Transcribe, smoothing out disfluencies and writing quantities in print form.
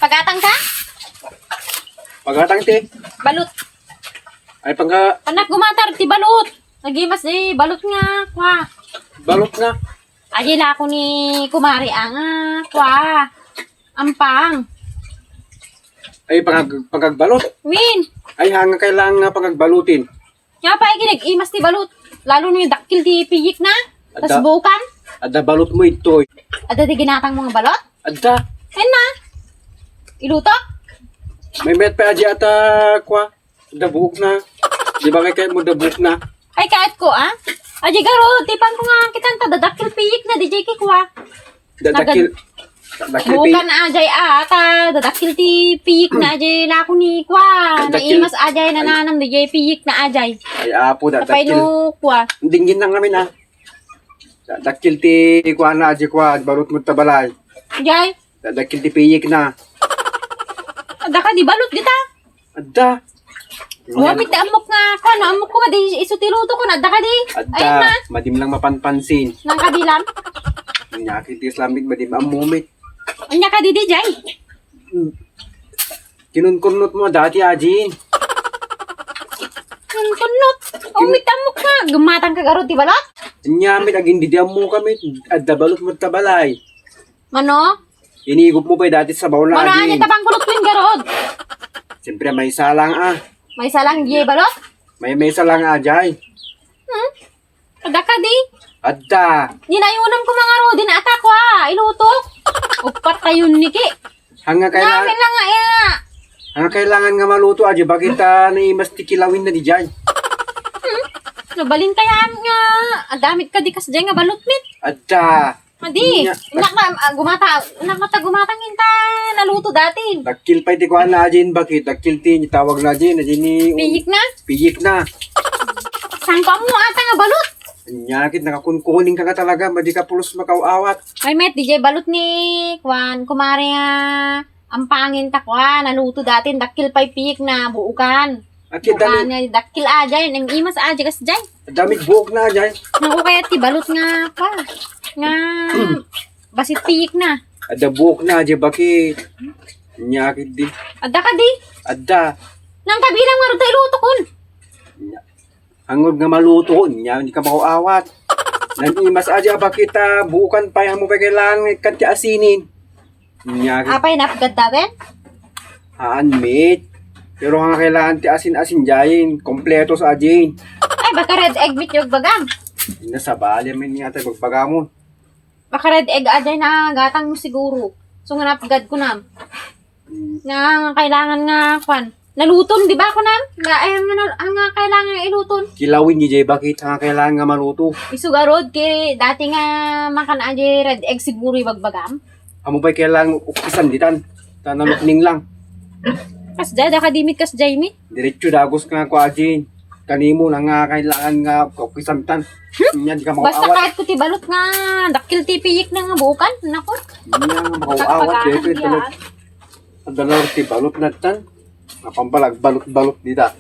Pagatang ka? Pagatang ti. Balot. Ay pangga Anak gumatar ti balot. Nagimas di balot nga. Kwa. balot na. Ajila ko ni kumari ang kwa. Ampang. Ay pagagbalot. Win. Ay hanga kailangan nga pagagbalutin. Nga pa ikinig imas ti balot. Lalo na yung dakil ti piyik na. Tas Adda. bukan. Adda balot mo ito. Ada di ginatang mga balot. Adda. Ayun na. Iluto. May met pa aja ata kwa. Adda buuk na. Di ba kay mo da buuk na? Ay kahit ko Aji garo. Tipan ko nga kitang dadakil piyik na. DJ ki kwa. Dadakil. Dadakil pi. Bukan ajay ata. Dadakil ti piyik na ajay lako ni kwa. Dadakil. Naimas ajay nananam DJ piyik na ajay. Ay apo Tapay dadakil. no kwa. Dinggin lang kami na. Dadakil ti kwa na aja kwa. Balot mo tabalay. Jay. Dadakil ti piyik na. Ada ka di balot dita. Adda. Wapit na amok nga kwa. No amok ko madi isutiluto ko na. Ada ka di. Ayun na. Adda. Madim lang mapanpansin. Nang kadilam. Nyakit ti Islamic madim amumit. Anya ka di di jay. Kinunkunot mo dati ajin. Kunot. Umit amok nga. Gumatang ka garo ti balot. Nyamit agin di mo kami. Adda balot mo tabalay. Mano? Inigop mo pa dati sa bawal na Mano anya ajin. tabang kulot win garod. Siyempre may salang May salang di balot. May salang ajay. Ada ka di. Adda. Ninayunan ko mga rodin na atak wa. Ilutok. Upat kayo niki. Hanga kailangan, Namin lang nga hanga kailangan nga maluto aja. Bakit naimas ti kilawin na di jay? Nabalin kaya nga. Damit ka di kas dyan nga balot mit. Adda. Madi. Nya. Gumatang hinta. Naluto dati. Dakil pa iti kuhan na ajin. Bakit? Dakil ti tawag na ajin. Ajin ni Piyik na. piyik na. Sangpa mo ata nga balot. Nyakit nakakunkuning ka nga talaga. Madi ka pulos makauawat. Ay met, DJ balot ni Kwan. Kumari nga. Ang pangin ta Kwan. Naluto dati. Dakil pa'y piyik na. Buukan. Akit Buukan dami. nga. Dakil ajay. Nang imas ajay kas dyan. Damit buok na ajay. Nang kaya ti balot nga pa. Nga. Basit piyik na. Adda buok na ajay. Bakit? Nyakit di. Ada ka di. Adda. Nang kabilang nga rin tayo luto kun. Hangod nga maluto. Nya, hindi ka makauawat. Nanimas aja bakit buukan pa yung mo pa kailangan kanti asinin. Nyakit. Apay napagad dawin. Haan, mate. Pero nga kailangan ti asin-asin jayin. Kompleto sa ajin. Ay, baka red egg meat yung bagam. Nasa bali man nga tayo magbaga mo. Baka red egg ajay na gatang mo siguro. So nga napagad ko nam. Nga kailangan nga kwan. Naluton, di ba ko nam? Nga kailangan nga iluton. Kilawin ni Jay bakit nga kailangan nga maluto. Isugarod kay dati nga makan ajay red egg siguro yung bagbagam. Amo pa kailangan ukisan ditan. Tanalukning lang. Kas jay, daka dimit kas jay mit. Diretso dagos nga ko ajin. Kanimo na nga kailangan nga ukisan tan. Nya di ka Basta makauawat. kahit ko ti balot nga dakil ti piyik na nga bukan. Nako. Nya makauawat dito ito. Adalor ti balot na tan. Napampalag balot-balot dita.